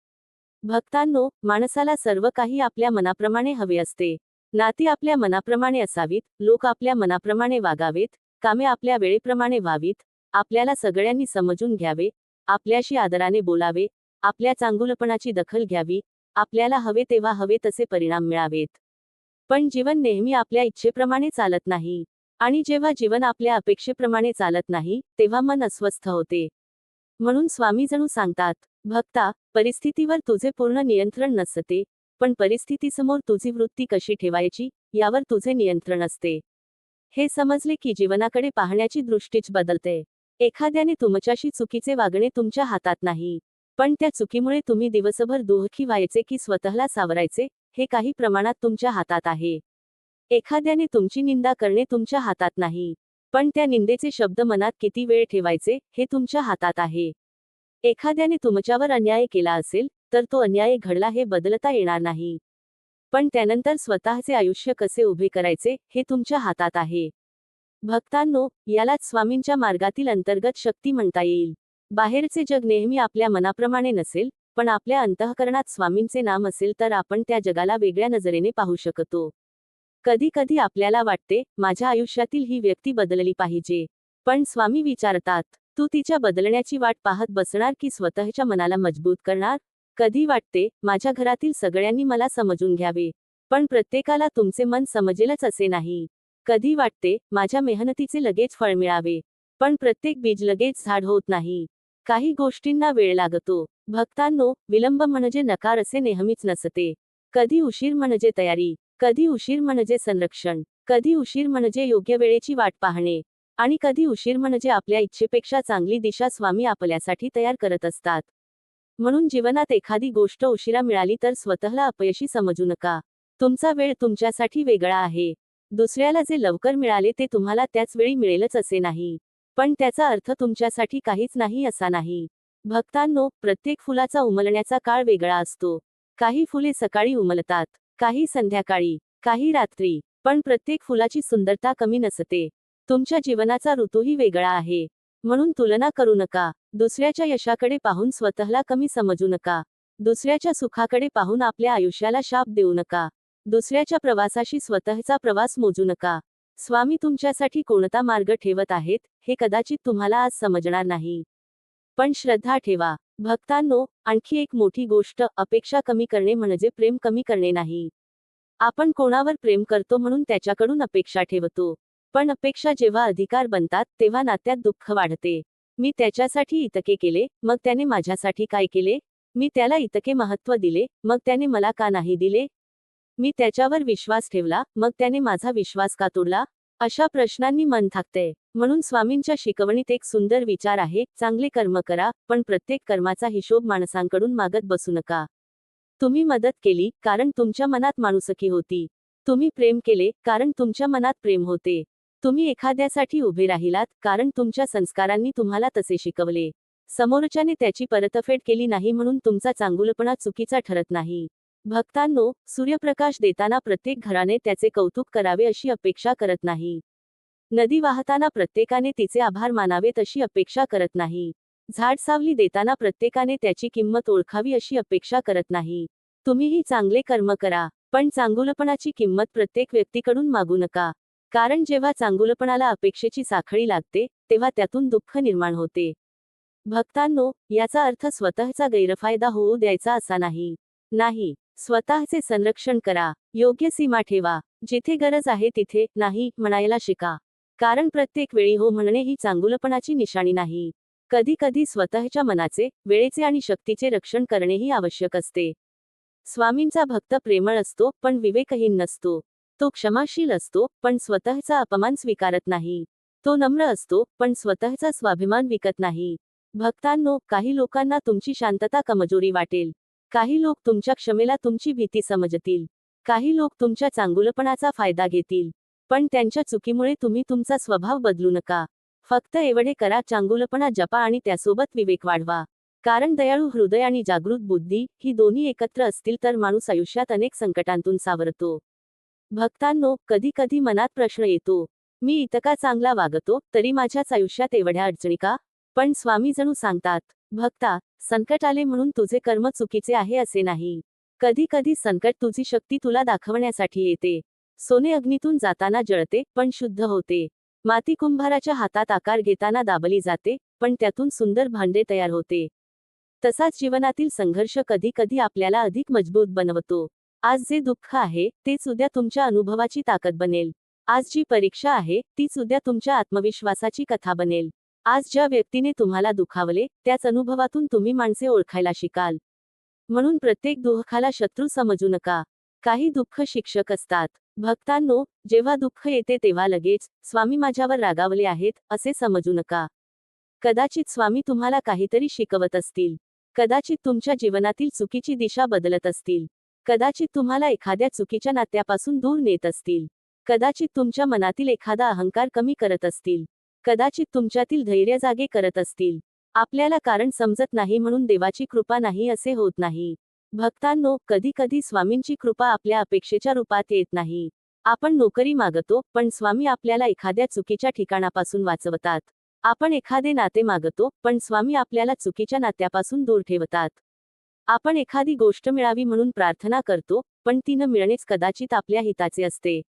भक्तांनो, माणसाला सर्व काही आपल्या मनाप्रमाणे हवे असते. नाती आपल्या मनाप्रमाणे असावीत, लोक आपल्या मनाप्रमाणे वागावेत, कामे आपल्या वेळेप्रमाणे व्हावीत, आपल्याला सगळ्यांनी समजून घ्यावे, आपल्याशी आदराने बोलावे, आपल्या चांगुलपणाची दखल घ्यावी, आपल्याला हवे तेव्हा हवे तसे परिणाम मिळावेत. पण जीवन नेहमी आपल्या इच्छेप्रमाणे चालत नाही. आणि जेव्हा जीवन आपल्या अपेक्षेप्रमाणे चालत नाही, तेव्हा मन अस्वस्थ होते. म्हणून स्वामी जणू सांगतात, भक्ता, परिस्थितीवर तुझे पूर्ण नियंत्रण नसते, पण परिस्थितीसमोर तुझी वृत्ती कशी ठेवायची, यावर तुझे नियंत्रण असते. हे समजले की जीवनाकडे पाहण्याची दृष्टीच बदलते. एखाद्याने तुमच्याशी चुकीचे वागणे तुमच्या हातात नाही. पण त्या चुकीमुळे तुम्ही दिवसभर दुःखी व्हायचे की स्वतःला सावरायचे, हे काही प्रमाणात तुमच्या हातात आहे. एखाद्याने तुमची निंदा करणे तुमच्या हातात नाही. पण त्या निंदेचे शब्द मनात किती वेळ ठेवायचे, हे तुमच्या हातात आहे. एखाद्याने तुमच्यावर अन्याय केला असेल, तर तो अन्याय घडला हे बदलता येणार नाही. पण त्यानंतर स्वतःचे आयुष्य कसे उभे करायचे, हे तुमच्या हातात आहे. भक्तांनो, यालाच स्वामींच्या मार्गातील अंतर्गत शक्ती म्हणता येईल. बाहेरचे जग नेहमी आपल्या मनाप्रमाणे नसेल, पण आपल्या अंतःकरणात स्वामींचे नाम असेल तर आपण त्या जगाला वेगळ्या नजरेने पाहू शकतो. कधी कधी आपल्याला वाटते, माझ्या आयुष्यातील ही व्यक्ती बदलली पाहिजे. पण स्वामी विचारतात, तू तिच्या बदलण्याची वाट पाहत बसणार की स्वतःच्या मनाला मजबूत करणार? कधी वाटते, माझ्या घरातील सगळ्यांनी मला समजून घ्यावे, पण प्रत्येकाला तुमचे मन समजेलच असे नाही. कधी वाटते, माझ्या मेहनतीचे लगेच फळ मिळावे, पण प्रत्येक बीज लगेच झाड होत नाही. काही गोष्टींना वेळ लागतो. भक्तांनो, विलंब म्हणजे नकार असे नेहमीच नसते. कधी उशीर म्हणजे तयारी, कधी उशीर म्हणजे संरक्षण, कधी उशीर म्हणजे योग्य वेळेची वाट पाहणे, आणि कधी उशीर म्हणजे आपल्या इच्छेपेक्षा चांगली दिशा स्वामी आपल्यासाठी तयार करत असतात. म्हणून जीवनात एखादी गोष्ट उशिरा मिळाली तर स्वतःला अपयशी समजू नका. तुमचा वेळ तुमच्यासाठी वेगळा आहे. दुसऱ्याला जे लवकर मिळाले ते तुम्हाला त्याच वेळी मिळेलच असे नाही. पण त्याचा अर्थ तुमच्यासाठी काहीच नाही असा नाही. भक्तांनो, प्रत्येक फुलाचा उमलण्याचा काळ वेगळा असतो. काही फुले सकाळी उमलतात, काही संध्याकाळी, काही रात्री, पण प्रत्येक फुलाची सुंदरता कमी नसते. तुमच्या जीवनाचा ऋतूही वेगळा आहे. म्हणून तुलना करू नका. दुसऱ्याच्या यशाकडे पाहून स्वतःला कमी समजू नका. दुसऱ्याच्या सुखाकडे पाहून आपल्या आयुष्याला शाप देऊ नका. दुसऱ्याच्या प्रवासाशी स्वतःचा प्रवास मोजू नका. स्वामी तुमच्यासाठी कोणता मार्ग ठेवत आहेत, हे कदाचित तुम्हाला आज समजणार नाही. पण श्रद्धा ठेवा. भक्तांनो, आणखी एक मोठी गोष्ट, अपेक्षा कमी करणे म्हणजे प्रेम कमी करणे नाही. आपण कोणावर प्रेम करतो म्हणून त्याच्याकडून अपेक्षा ठेवतो. पण अपेक्षा जेव्हा अधिकार बनतात, तेव्हा नात्यात दुःख वाढते. मी त्याच्यासाठी इतके केले, मग त्याने माझ्यासाठी काय केले? मी त्याला इतके महत्त्व दिले, मग त्याने मला का नाही दिले? मी त्याच्यावर विश्वास ठेवला, मग त्याने माझा विश्वास का तोडला? अशा प्रश्नांनी मन थाकते. म्हणून स्वामींच्या शिकवणीत एक सुंदर विचार आहे, चांगले कर्म करा, पण प्रत्येक कर्माचा हिशोब माणसांकडून मागत बसू नका. तुम्ही मदत केली, कारण तुमच्या मनात माणुसकी होती. तुम्ही प्रेम केले, कारण तुमच्या मनात प्रेम होते. तुम्ही एखाद्यासाठी उभे राहिलात, कारण तुमच्या संस्कारांनी तुम्हाला तसे शिकवले. समोरच्याने त्याची परतफेड केली नाही म्हणून तुमचा चांगुलपणा चुकीचा ठरत नाही. भक्तांनो, सूर्यप्रकाश देताना प्रत्येक घराने त्याचे कौतुक करावे अशी अपेक्षा करत नाही. नदी वाहताना प्रत्येकाने तिचे आभार मानावेत अशी अपेक्षा करत नाही. झाड सावली देताना प्रत्येकाने त्याची किंमत ओळखावी अशी अपेक्षा करत नाही. तुम्हीही चांगले कर्म करा, पण चांगुलपणाची किंमत प्रत्येक व्यक्तीकडून मागू नका. कारण जेव्हा चांगुलपणाला अपेक्षेची साखळी लागते, तेव्हा त्यातून दुःख निर्माण होते. भक्तांनो, याचा अर्थ स्वतःचा गैरफायदा होऊ द्यायचा असा नाही. नाही, स्वतःचे संरक्षण करा. योग्य सीमा ठेवा. जिथे गरज आहे तिथे नाही म्हणायला शिका. कारण प्रत्येक वेळी हो म्हणणे ही चांगुलपणाची निशाणी नाही. कधी कधी स्वतःच्या मनाचे, वेळेचे आणि शक्तीचे रक्षण करणेही आवश्यक असते. स्वामींचा भक्त प्रेमळ असतो, पण विवेकहीन नसतो. तो क्षमाशील असतो, पण स्वतःचा अपमान स्वीकारत नाही. तो नम्र असतो, पण स्वतःचा स्वाभिमान विकत नाही. भक्तांनो, काही लोकांना तुमची शांतता कमजोरी वाटेल. काही लोक तुमच्या क्षमेला तुमची भीती समजतील. काही लोक तुमच्या चांगुलपणाचा फायदा घेतील. पण त्यांच्या चुकीमुळे तुम्ही तुमचा स्वभाव बदलू नका. फक्त एवढे करा, चांगुलपणा जपा आणि त्यासोबत विवेक वाढवा. कारण दयाळू हृदय आणि जागृत बुद्धी ही दोन्ही एकत्र असतील तर माणूस आयुष्यात अनेक संकटांतून सावरतो. भक्तांनो, कधी कधी मनात प्रश्न येतो, मी इतका चांगला वागतो तरी माझ्याच आयुष्यात एवढ्या अडचणी का? पण स्वामी जणू सांगतात, भक्ता, संकट आले म्हणून तुझे कर्म चुकीचे आहे असे नाही. कधी कधी संकट तुझी शक्ती तुला दाखवण्यासाठी येते. सोने अग्नीतून जाताना जळते पण शुद्ध होते. माती कुंभाराच्या हातात आकार घेताना दाबली जाते, पण त्यातून सुंदर भांडे तयार होते. तसाच जीवनातील संघर्ष कधी कधी आपल्याला अधिक मजबूत बनवतो. आज जे दुःख आहे तेच उद्या तुमच्या अनुभवाची ताकद बनेल. आज जी परीक्षा आहे तीच उद्या तुमच्या आत्मविश्वासाची कथा बनेल. आज ज्या व्यक्तीने तुम्हाला दुखावले त्याच अनुभवातून तुम्ही माणसे ओळखायला शिकाल. म्हणून प्रत्येक दुःखाला शत्रू समजू नका. काही दुःख शिक्षक असतात. भक्तांनो, जेव्हा दुःख येते तेव्हा लगेच स्वामी माझ्यावर रागावले आहेत असे समजू नका. कदाचित स्वामी तुम्हाला काहीतरी शिकवत असतील. कदाचित तुमच्या जीवनातील चुकीची दिशा बदलत असतील. कदाचित तुम्हाला एखाद्या चुकीच्या नात्यापासून दूर नेत असतील. कदाचित तुमच्या मनातील एखादा अहंकार कमी करत असतील. कदाचित तुमच्यातील धैर्य जागे करत असतील. आपल्याला कारण समजत नाही म्हणून देवाची कृपा नाही असे होत नाही. भक्तांनो, कधी कधी स्वामींची कृपा आपल्या अपेक्षेच्या रूपात येत नाही. आपण नोकरी मागतो पण स्वामी आपल्याला एखाद्या चुकीच्या ठिकाणापासून वाचवतात. आपण एखादे नाते मागतो पण स्वामी आपल्याला चुकीच्या नात्यापासून दूर ठेवतात. आपण एखादी गोष्ट मिळावी म्हणून प्रार्थना करतो पण ती न मिळणेच कदाचित आपल्या हिताचे असते.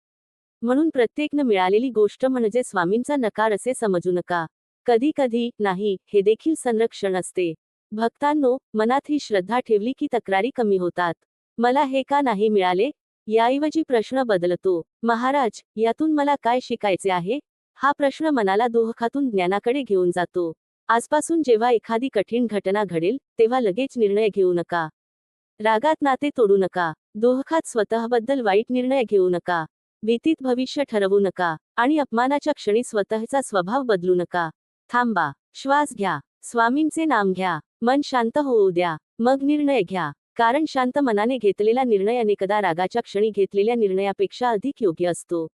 म्हणून प्रत्येक न मिळालेली गोष्ट म्हणजे स्वामींचा नकार असे समजू नका. कधी कधी नाही हे देखील संरक्षण असते. भक्तांनो, मनात ही श्रद्धा ठेवली की तक्रारी कमी होतात. मला हे का नाही मिळाले याऐवजी प्रश्न बदलतो, महाराज, यातून मला काय शिकायचे आहे? हा प्रश्न मनाला दुःखातून ज्ञानाकडे घेऊन जातो. आजपासून जेव्हा एखादी कठीण घटना घडेल तेव्हा लगेच निर्णय घेऊ नका. रागात नाते तोडू नका. दुःखात स्वतःबद्दल वाईट निर्णय घेऊ नका. भीतीत भविष्य ठरवू नका. आणि अपमानाच्या क्षणी स्वतःचा स्वभाव बदलू नका. थांबा, श्वास घ्या, स्वामींचे नाम घ्या, मन शांत होऊ द्या, मग निर्णय घ्या. कारण शांत मनाने घेतलेला निर्णय अनेकदा रागाच्या क्षणी घेतलेल्या निर्णयापेक्षा अधिक योग्य असतो.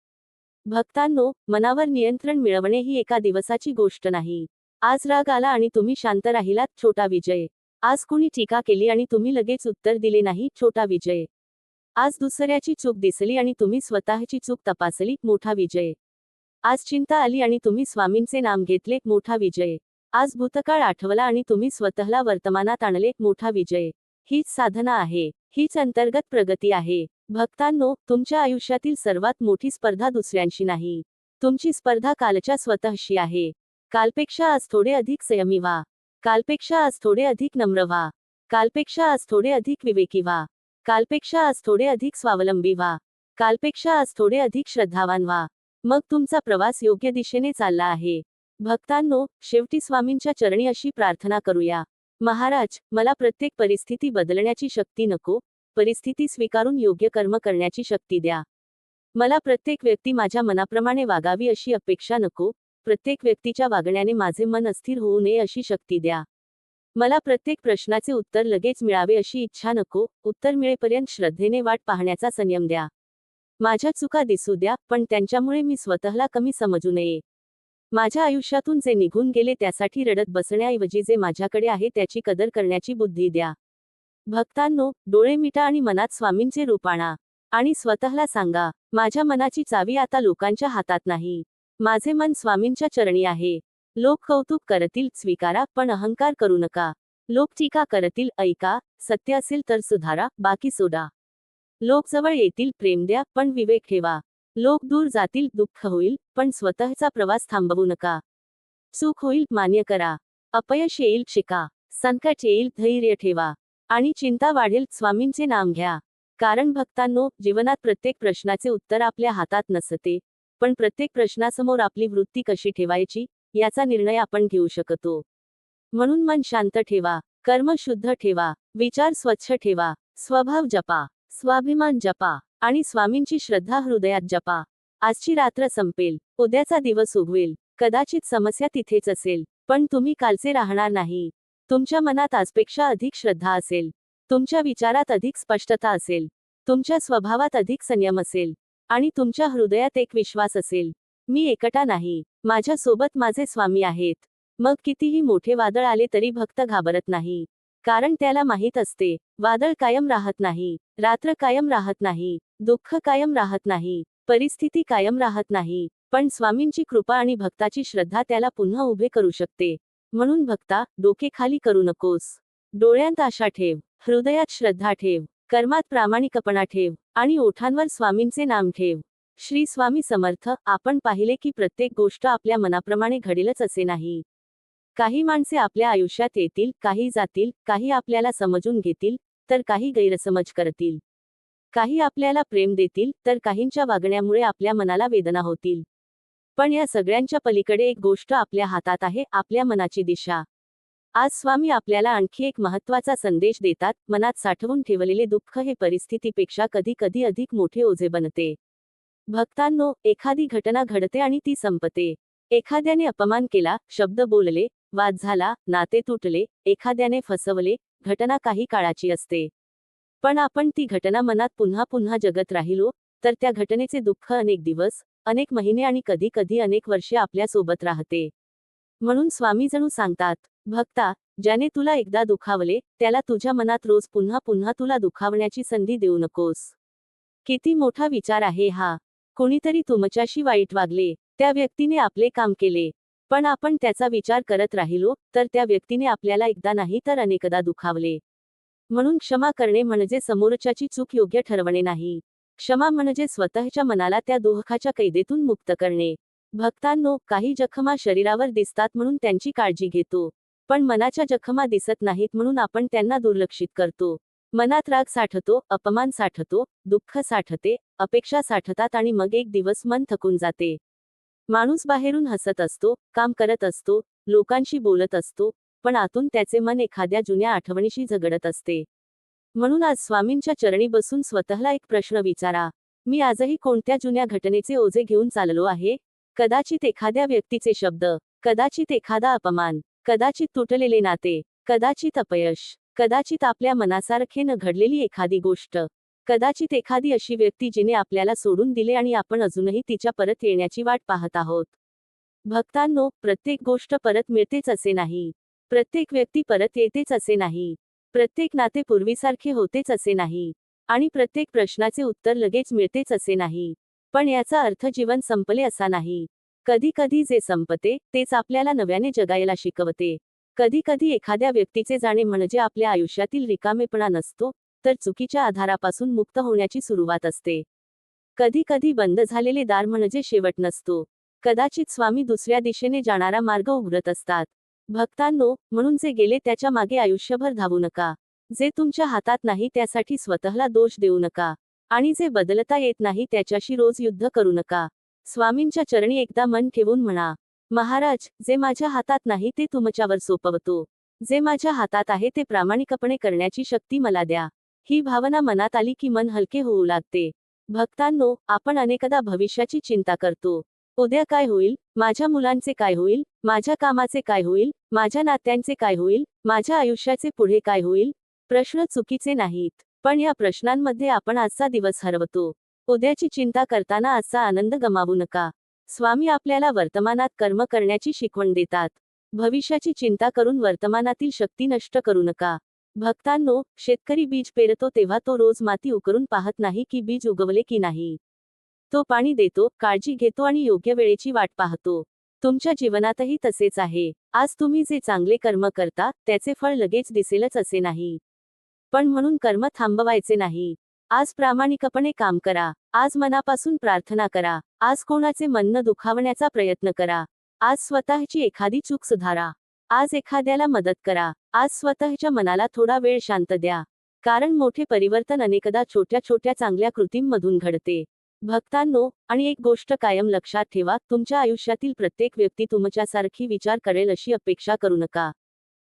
भक्तांनो, मनावर नियंत्रण मिळवणे ही एका दिवसाची गोष्ट नाही. आज राग आला आणि तुम्ही शांत राहिलात, छोटा विजय. आज कुणी टीका केली आणि तुम्ही लगेच उत्तर दिले नाही, छोटा विजय. आज दुसऱ्याची चूक दिसली आणि तुम्ही स्वतःची चूक तपासली, मोठा विजय. आज चिंता आली आणि तुम्ही स्वामींचे नाम घेतले, मोठा विजय. आज भूतकाळ आठवला आणि तुम्ही स्वतःला वर्तमानात आणले, मोठा विजय. हीच साधना आहे. हीच अंतर्गत प्रगती आहे. भक्तांनो, तुमच्या आयुष्यातील सर्वात मोठी स्पर्धा दुसऱ्यांशी नाही. तुमची स्पर्धा कालच्या स्वतःशी आहे. कालपेक्षा आज थोडे अधिक संयमी व्हा. कालपेक्षा आज थोडे अधिक नम्र व्हा. कालपेक्षा आज थोडे अधिक विवेकी व्हा. कालपेक्षा आज थोडे अधिक स्वावलंबी व्हा. कालपेक्षा आज थोडे अधिक श्रद्धावान व्हा. मग तुमचा प्रवास योग्य दिशेने चालला आहे. भक्तांनो, शेवटी स्वामींच्या चरणी अशी प्रार्थना करूया, महाराज, मला प्रत्येक परिस्थिती बदलण्याची शक्ती नको, परिस्थिती स्वीकारून योग्य कर्म करण्याची शक्ती द्या. मला प्रत्येक व्यक्ती माझ्या मनाप्रमाणे वागावी अशी अपेक्षा नको, प्रत्येक व्यक्तीच्या वागण्याने माझे मन अस्थिर होऊ नये अशी शक्ती द्या. मला प्रत्येक प्रश्नाचे उत्तर लगेच मिळावे अशी इच्छा नको, उत्तर मिळेपर्यंत श्रद्धेने वाट पाहण्याचा संयम द्या. माझ्या चुका दिसू द्या, पण त्यांच्यामुळे मी स्वतःला कमी समजू नये. माझ्या आयुष्यातून जे निघून गेले त्यासाठी रडत बसण्याऐवजी जे माझ्याकडे आहे त्याची कदर करण्याची बुद्धी द्या. भक्तांनो, डोळे मिटा आणि मनात स्वामींचे रूप आणा. आणि स्वतःला सांगा, माझ्या मनाची चावी आता लोकांच्या हातात नाही. माझे मन स्वामींच्या चरणी आहे. लोक कौतुक करतील, स्वीकारा, पण अहंकार करू नका. लोक टीका करतील, ऐका, सत्य असेल तर सुधारा, बाकी सोडा. लोक जवळ येतील, प्रेम द्या, पण विवेक ठेवा. लोक दूर जातील, दुःख होईल, पण स्वतःचा प्रवास थांबवू नका. चूक होईल, मान्य करा. अपयश येईल, शिका. संकट येईल, धैर्य ठेवा. आणि चिंता वाढेल, स्वामींचे नाम घ्या. कारण भक्तांनो, जीवनात प्रत्येक प्रश्नाचे उत्तर आपल्या हातात नसते, पण प्रत्येक प्रश्नासमोर आपली वृत्ती कशी ठेवायची याचा निर्णय आपण घेऊ शकतो. म्हणून मन शांत ठेवा, कर्म शुद्ध ठेवा, विचार स्वच्छ ठेवा, स्वभाव जपा, स्वाभिमान जपा, आणि स्वामींची श्रद्धा हृदयात जपा. आजची रात्र संपेल, उद्याचा दिवस उगवेल. कदाचित समस्या तिथेच असेल, पण तुम्ही कालचे राहणार नाही. तुमच्या मनात आजपेक्षा अधिक श्रद्धा असेल. तुमच्या विचारात अधिक स्पष्टता असेल, तुमच्या स्वभावात अधिक संयम असेल आणि तुमच्या हृदयात एक विश्वास असेल, मी एकटा नाही, माझ्या सोबत माझे स्वामी आहेत. मग कितीही मोठे वादळ आले तरी भक्त घाबरत नाही. कारण त्याला माहीत असते, वादळ कायम राहत नाही, रात्र कायम राहत नाही, दुःख कायम राहत नाही, परिस्थिती कायम राहत नाही, पण स्वामींची कृपा आणि भक्ताची श्रद्धा त्याला पुन्हा उभे करू शकते. म्हणून भक्ता, डोके खाली करू नकोस. डोळ्यांत आशा ठेव, हृदयात श्रद्धा ठेव, कर्मात प्रामाणिकपणा ठेव आणि ओठांवर स्वामींचे नाम ठेव. श्री स्वामी समर्थ. आपण पाहिले की प्रत्येक गोष्ट आपल्या मनाप्रमाणे घडेलच असे नाही. काही माणसे आपल्या आयुष्यात येतील, काही जातील, काही आपल्याला समजून घेतील, तर काही गैरसमज करतील. काही आपल्याला प्रेम देतील, तर काहींच्या वागण्यामुळे आपल्या मनाला वेदना होतील. पण या सगळ्यांच्या पलीकडे एक गोष्ट आपल्या हातात आहे, आपल्या मनाची दिशा. आज स्वामी आपल्याला आणखी एक महत्त्वाचा संदेश देतात. मनात साठवून ठेवलेले दुःख हे परिस्थितीपेक्षा कधी कधी अधिक मोठे ओझे बनते. भक्तांनो, एखादी घटना घडते आणि ती संपते. एखाद्याने अपमान केला, शब्द बोलले, वाद झाला, नाते तुटले, एखाद्याने फसवले, घटना काही काळाची असते. पण आपण ती घटना मनात पुन्हा पुन्हा जगत राहिलो, तर त्या घटनेचे दुःख अनेक दिवस, अनेक महिने आणि कधी कधी अनेक वर्षे आपल्या सोबत राहते. म्हणून स्वामी जणू सांगतात, भक्ता, ज्याने तुला एकदा दुखावले, त्याला तुझ्या मनात रोज पुन्हा पुन्हा तुला दुखावण्याची संधी देऊ नकोस. किती मोठा विचार आहे हा. कोणीतरी तुमच्याशी वाईट वागले, त्या व्यक्तीने आपले काम केले, पण आपण त्याचा विचार करत राहिलो, तर त्या व्यक्तीने आपल्याला एकदा नाही तर अनेकदा दुखावले. म्हणून क्षमा करणे म्हणजे समोरच्याची चूक योग्य ठरवणे नाही. क्षमा म्हणजे स्वतःच्या मनाला त्या दुःखाच्या कैदेतून मुक्त करणे. भक्तांनो, काही जखमा शरीरावर दिसतात म्हणून त्यांची काळजी घेतो, पण मनाच्या जखमा दिसत नाहीत म्हणून आपण त्यांना दुर्लक्षित करतो. मनात राग साठतो, अपमान साठतो, दुःख साठते, अपेक्षा साठतात आणि मग एक दिवस मन थकून जाते. माणूस बाहेरून हसत असतो, काम करत असतो, लोकांशी बोलत असतो, पण आतून त्याचे मन एखाद्या जुन्या आठवणीशी झगडत असते. म्हणून आज स्वामींच्या चरणी बसून स्वतःला एक प्रश्न विचारा, मी आजही कोणत्या जुन्या घटनेचे ओझे घेऊन चाललो आहे? कदाचित एखाद्या व्यक्तीचे शब्द, कदाचित एखादा अपमान, कदाचित तुटलेले नाते, कदाचित अपयश, कदाचित आपल्या मनासारखे न घडलेली एखादी गोष्ट, कदाचित एखादी अशी व्यक्ती जिने आपल्याला सोडून दिले आणि आपण अजूनही तिच्या परत येण्याची वाट पाहत आहोत. भक्तांनो, प्रत्येक गोष्ट परत मिळतेच असे नाही. प्रत्येक व्यक्ती परत येतेच असे नाही. प्रत्येक नाते पूर्वीसारखे होतेच असे नाही. आणि प्रत्येक प्रश्नाचे उत्तर लगेच मिळतेच असे नाही. पण याचा अर्थ जीवन संपले असा नाही. कधी कधी जे संपते, तेच आपल्याला नव्याने जगायला शिकवते. कधी कधी एखाद्या व्यक्तीचे जाणे म्हणजे आपल्या आयुष्यातील रिकामेपणा नसतो, तर चुकीच्या आधारापासून मुक्त होण्याची सुरुवात असते. कधी कधी बंद झालेले दार म्हणजे शेवट नसतो. कदाचित स्वामी दुसऱ्या दिशेने जाणारा मार्ग उघडत असतात. भक्तांनो, म्हणून जे गेले त्याच्या मागे आयुष्यभर धावू नका. जे तुमच्या हातात नाही त्यासाठी स्वतःला दोष देऊ नका. आणि जे बदलता येत नाही त्याच्याशी रोज युद्ध करू नका. स्वामींच्या चरणी एकदा मन ठेवून म्हणा, महाराज, जे माझ्या हातात नाही ते तुमच्यावर सोपवतो. जे माझ्या हातात आहे ते प्रामाणिकपणे करण्याची शक्ती मला द्या. ही भावना मनात आली की मन हलके होऊ लागते. भक्तांनो, आपण अनेकदा भविष्याची चिंता करतो. उद्या काय होईल, माझ्या मुलांचे काय होईल, माझ्या कामाचे काय होईल, माझ्या नात्यांचे काय होईल, माझ्या आयुष्याचे पुढे काय होईल. प्रश्न चुकीचे नाहीत, पण या प्रश्नांमध्ये आपण आजचा दिवस हरवतो. उद्याची चिंता करताना आजचा आनंद गमावू नका. स्वामी आपल्याला वर्तमानात कर्म करण्याची शिकवण देतात. भविष्याची चिंता करून वर्तमानातील शक्ती नष्ट करू नका. भक्तांनो, शेतकरी बीज पेरतो तेव्हा तो रोज माती उकरून पाहत नाही की बीज उगवले की नाही. तो पाणी देतो, काळजी घेतो आणि योग्य वेळेची वाट पाहतो. तुमच्या जीवनातही तसेच आहे. आज तुम्ही जे चांगले कर्म करता, त्याचे फळ लगेच दिसेलच असे नाही. पण म्हणून कर्म थांबवायचे नाही. आज प्रामाणिकपणे काम करा. आज मनापासून प्रार्थना करा. आज कोणाचे मन न दुखावण्याचा प्रयत्न करा. आज स्वतःची एखादी चूक सुधारा. आज एखाद्याला मदत करा. आज स्वतःच्या मनाला थोडा वेळ शांत द्या. कारण मोठे परिवर्तन अनेकदा छोट्या छोट्या चांगल्या कृतींमधून घडते. भक्तांनो, आणि एक गोष्ट कायम लक्षात ठेवा, तुमच्या आयुष्यातील प्रत्येक व्यक्ती तुमच्यासारखी विचार करेल अशी अपेक्षा करू नका.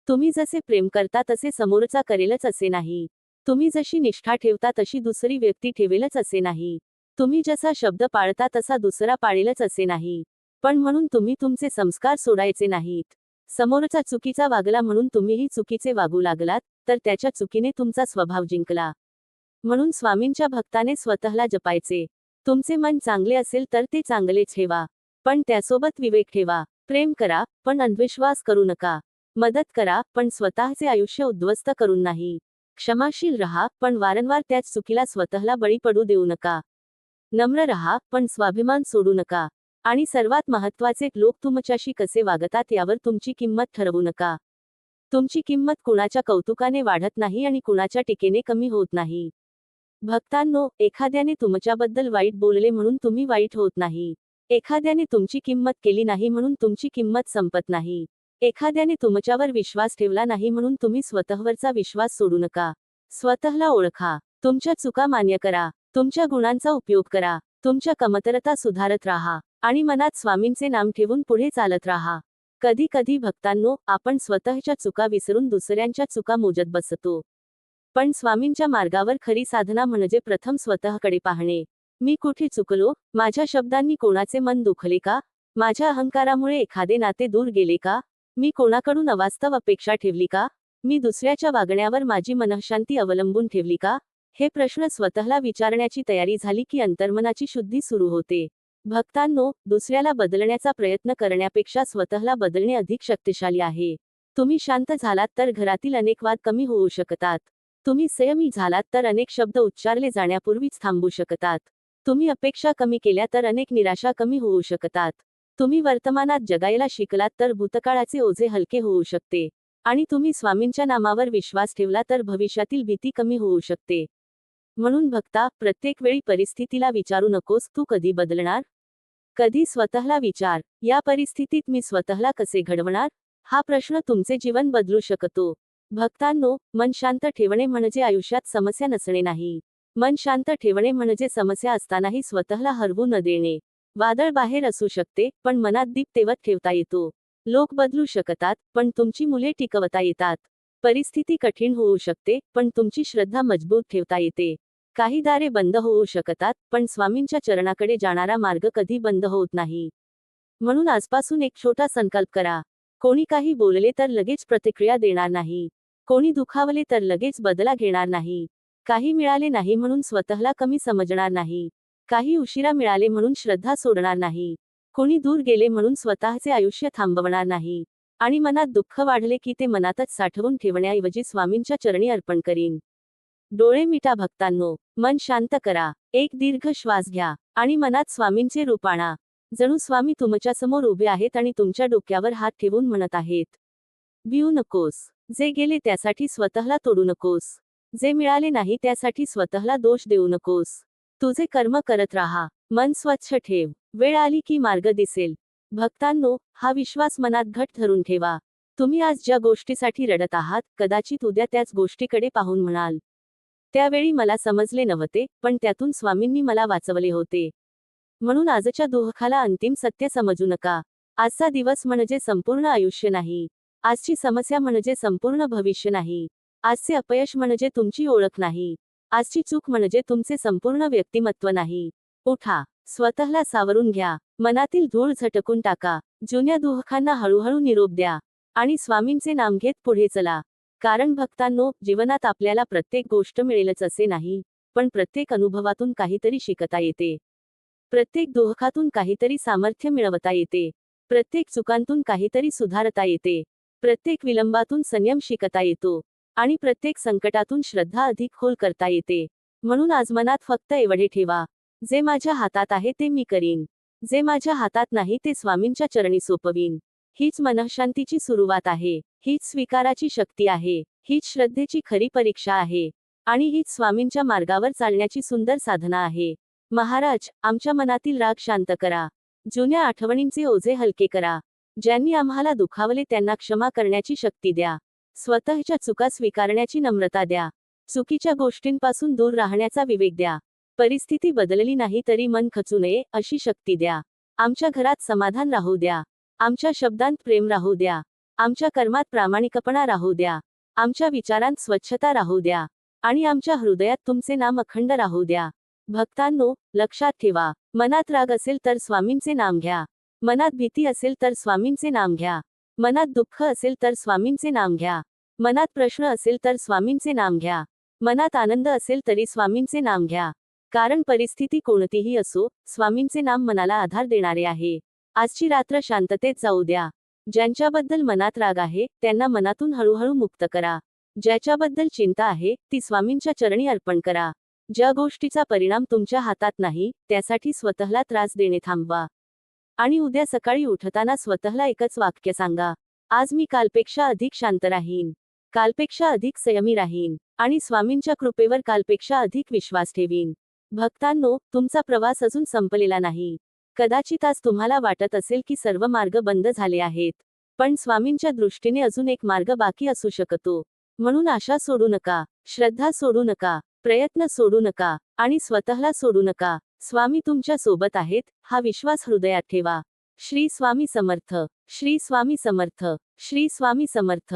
तुम्ही जसे प्रेम करता तसे समोरचा करेलच असे नाही. तुम्ही जशी निष्ठा ठेवता तशी दुसरी व्यक्ती ठेवेलच असे नाही. तुम्ही जसा शब्द पाळता तसा दुसरा पाळेलच असे नाही. पण म्हणून तुम्ही तुमचे संस्कार सोडायचे नाहीत. समोरचा चुकीचा वागला म्हणून तुम्हीही चुकीचे वागू लागलात, तर त्याच्या चुकीने तुमचा स्वभाव जिंकला. म्हणून स्वामींच्या भक्ताने स्वतःला जपायचे. तुमचे मन चांगले असेल तर ते चांगलेच ठेवा, पण त्यासोबत विवेक ठेवा. प्रेम करा, पण अंधविश्वास करू नका. मदत करा, पण स्वतःचे आयुष्य उद्ध्वस्त करून नाही. क्षमाशील रहा, पण वारंवार त्याच चुकीला स्वतःला बळी पडू देऊ नका. नम्र रहा, पण स्वाभिमान सोडू नका. आणि सर्वात महत्त्वाचे, लोक तुमच्याशी कसे वागतात यावर तुमची किंमत ठरवू नका. तुमची किंमत कुणाच्या कौतुकाने वाढत नाही आणि कुणाच्या टीकेने कमी होत नाही. भक्तांनो, एखाद्याने तुमच्याबद्दल वाईट बोलले म्हणून तुम्ही वाईट होत नाही. एखाद्याने तुमची किंमत केली नाही म्हणून तुमची किंमत संपत नाही. एखाद्याने तुमच्यावर विश्वास ठेवला नाही म्हणून तुम्ही स्वतःवरचा विश्वास सोडू नका. स्वतःला ओळखा. तुमच्या चुका मान्य करा. तुमच्या गुणांचा उपयोग करा. तुमच्या कमतरता सुधारत राहा. आणि मनात स्वामींचे नाम ठेवून पुढे चालत राहा. कधी कधी भक्तांनो, आपण स्वतःच्या चुका विसरून दुसऱ्यांच्या चुका मोजत बसतो. पण स्वामींच्या मार्गावर खरी साधना म्हणजे प्रथम स्वतःकडे पाहणे. मी कुठे चुकलो? माझ्या शब्दांनी कोणाचे मन दुखले का? माझ्या अहंकारामुळे एखादे नाते दूर गेले का? मी कोणाकडून अवास्तव अपेक्षा ठेवली का? मी दुसऱ्याच्या वागण्यावर माझी मनःशांती अवलंबून ठेवली का? हे प्रश्न स्वतःला विचारण्याची तयारी झाली की अंतर्मनाची शुद्धी सुरू होते. भक्तांनो, दुसऱ्याला बदलण्याचा प्रयत्न करण्यापेक्षा स्वतःला बदलणे अधिक शक्तिशाली आहे. तुम्ही शांत झालात तर घरातील अनेक वाद कमी होऊ शकतात. तुम्ही संयमी झालात तर अनेक शब्द उच्चारले जाण्यापूर्वीच थांबू शकतात. तुम्ही अपेक्षा कमी केल्या तर अनेक निराशा कमी होऊ शकतात. तुम्ही वर्तमानात जगायला शिकलात तर भूतकाळाचे ओझे हलके होऊ शकते. आणि तुम्ही स्वामींच्या नामावर विश्वास ठेवला तर भविष्यातील भीती कमी होऊ शकते. म्हणून भक्ता, प्रत्येक वेळी परिस्थितीला विचारू नकोस तू कधी बदलणार. कधी स्वतःला विचार, या परिस्थितीत मी स्वतःला कसे घडवणार? हा प्रश्न तुमचे जीवन बदलू शकतो. भक्तांनो, मन शांत ठेवणे म्हणजे आयुष्यात समस्या नसणे नाही. मन शांत ठेवणे म्हणजे समस्या असतानाही स्वतःला हरवू न देणे. वादळ बाहेर असू शकते, पण मनात दीप तेवत ठेवता येतो. लोक बदलू शकतात, पण तुमची मुले टिकवता येतात. परिस्थिती कठीण होऊ शकते, पण तुमची श्रद्धा मजबूत ठेवता येते. काही दारे बंद होऊ शकतात, पण स्वामींच्या चरणाकडे जाणारा मार्ग कधी बंद होत नाही. म्हणून आजपासून एक छोटा संकल्प करा. कोणी काही बोलले तर लगेच प्रतिक्रिया देणार नाही. कोणी दुखावले तर लगेच बदला घेणार नाही. काही मिळाले नाही म्हणून स्वतःला कमी समजणार नाही. काही उशिरा मिळाले म्हणून श्रद्धा सोडणार नाही. कोणी दूर गेले म्हणून स्वतःचे आयुष्य थांबवणार नाही. आणि मनात दुःख वाढले की ते मनातच साठवून ठेवण्याऐवजी स्वामींच्या चरणी अर्पण करीन. डोळे मिटा भक्तांनो, मन शांत करा. एक दीर्घ श्वास घ्या आणि मनात स्वामींचे रूप आणा. जणू स्वामी तुमच्या समोर उभे आहेत आणि तुमच्या डोक्यावर हात ठेवून म्हणत आहेत, भिऊ नकोस. जे गेले त्यासाठी स्वतःला तोडू नकोस. जे मिळाले नाही त्यासाठी स्वतःला दोष देऊ नकोस. तुझे कर्म करत राहा. मन स्वच्छ ठेव. वेळ आली की मार्ग दिसेल. भक्तांनो, हा विश्वास मनात घट धरून ठेवा. तुम्ही आज ज्या गोष्टीसाठी रडत आहात, कदाचित उद्या त्याच गोष्टीकडे पाहून म्हणाल, त्यावेळी मला समजले नव्हते, पण त्यातून स्वामींनी मला वाचवले होते. म्हणून आजच्या दुःखाला अंतिम सत्य समजू नका. आजचा दिवस म्हणजे संपूर्ण आयुष्य नाही. आजची समस्या म्हणजे संपूर्ण भविष्य नाही. आजचे अपयश म्हणजे तुमची ओळख नाही. आजची चूक म्हणजे तुमचे संपूर्ण व्यक्तिमत्व नाही. उठा. स्वतःला सावरून घ्या. मनातील धूळ झटकून टाका. जुन्या दुःखांना हळूहळू निरोप द्या. आणि स्वामींचे नाम घेत पुढे चला. कारण भक्तांनो, जीवनात आपल्याला प्रत्येक गोष्ट मिळेलच असे नाही, पण प्रत्येक अनुभवातून काहीतरी शिकता येते. प्रत्येक दुःखातून काहीतरी सामर्थ्य मिळवता येते. प्रत्येक चुकांतून काहीतरी सुधारता येते. प्रत्येक विलंबातून संयम शिकता येतो. आणि प्रत्येक संकटातून श्रद्धा अधिक खोल करता येते. म्हणून आज मनात फक्त एवढे ठेवा, जे माझ्या हातात आहे ते मी करीन. जे माझ्या हातात नाही ते स्वामींच्या चरणी सोपवीन. हीच मनःशांतीची सुरुवात आहे. हीच स्वीकाराची शक्ती आहे. हीच श्रद्धेची खरी परीक्षा आहे. आणि हीच स्वामींच्या मार्गावर चालण्याची सुंदर साधना आहे. महाराज, आमच्या मनातील राग शांत करा. जुन्या आठवणींचे ओझे हलके करा. ज्यांनी आम्हाला दुखावले त्यांना क्षमा करण्याची शक्ती द्या. स्वतःच्या चुका स्वीकारण्याची नम्रता द्या. चुकीच्या गोष्टींपासून दूर राहण्याचा विवेक द्या. परिस्थिती बदलली नाही तरी मन खचू नये अशी शक्ती द्या. आमच्या घरात समाधान राहू द्या. आमच्या शब्दांत प्रेम राहू द्या. आमच्या कर्मात प्रामाणिकपणा राहू द्या. आमच्या विचारांत स्वच्छता राहू द्या. आणि आमच्या हृदयात तुमचे नाम अखंड राहू द्या. भक्तांनो, लक्षात ठेवा, मनात राग असेल तर स्वामींचे नाम घ्या. मनात भीती असेल तर स्वामींचे नाम घ्या. मनात दुःख असेल तर स्वामींचे नाम घ्या. मनात प्रश्न असेल तर स्वामींचे नाम घ्या. मनात आनंद असेल तरी स्वामींचे नाम घ्या. कारण परिस्थिती कोणतीही असो, स्वामींचे नाम मनाला आधार देणारे आहे. आजची रात्र शांततेत जाऊ द्या. ज्यांच्याबद्दल मनात राग आहे, त्यांना मनातून हळूहळू मुक्त करा. ज्याच्याबद्दल चिंता आहे, ती स्वामींच्या चरणी अर्पण करा. ज्या गोष्टीचा परिणाम तुमच्या हातात नाही, त्यासाठी स्वतःला त्रास देणे थांबवा. आणि उद्या सकाळी उठताना स्वतःला एकच वाक्य सांगा, आज मी कालपेक्षा अधिक शांत राहीन, कालपेक्षा अधिक संयमी राहीन, आणि स्वामींच्या कृपेवर कालपेक्षा अधिक विश्वास ठेवीन. भक्तांनो, तुमचा प्रवास अजून संपलेला नाही. कदाचित आज तुम्हाला वाटत असेल की सर्व मार्ग बंद झाले आहेत. पण स्वामींच्या दृष्टीने अजून एक मार्ग बाकी असू शकतो. म्हणून आशा सोडू नका, श्रद्धा सोडू नका, प्रयत्न सोडू नका, आणि स्वतःला सोडू नका. स्वामी तुमच्या सोबत आहेत, हा विश्वास हृदयात ठेवा. श्री स्वामी समर्थ. श्री स्वामी समर्थ. श्री स्वामी समर्थ.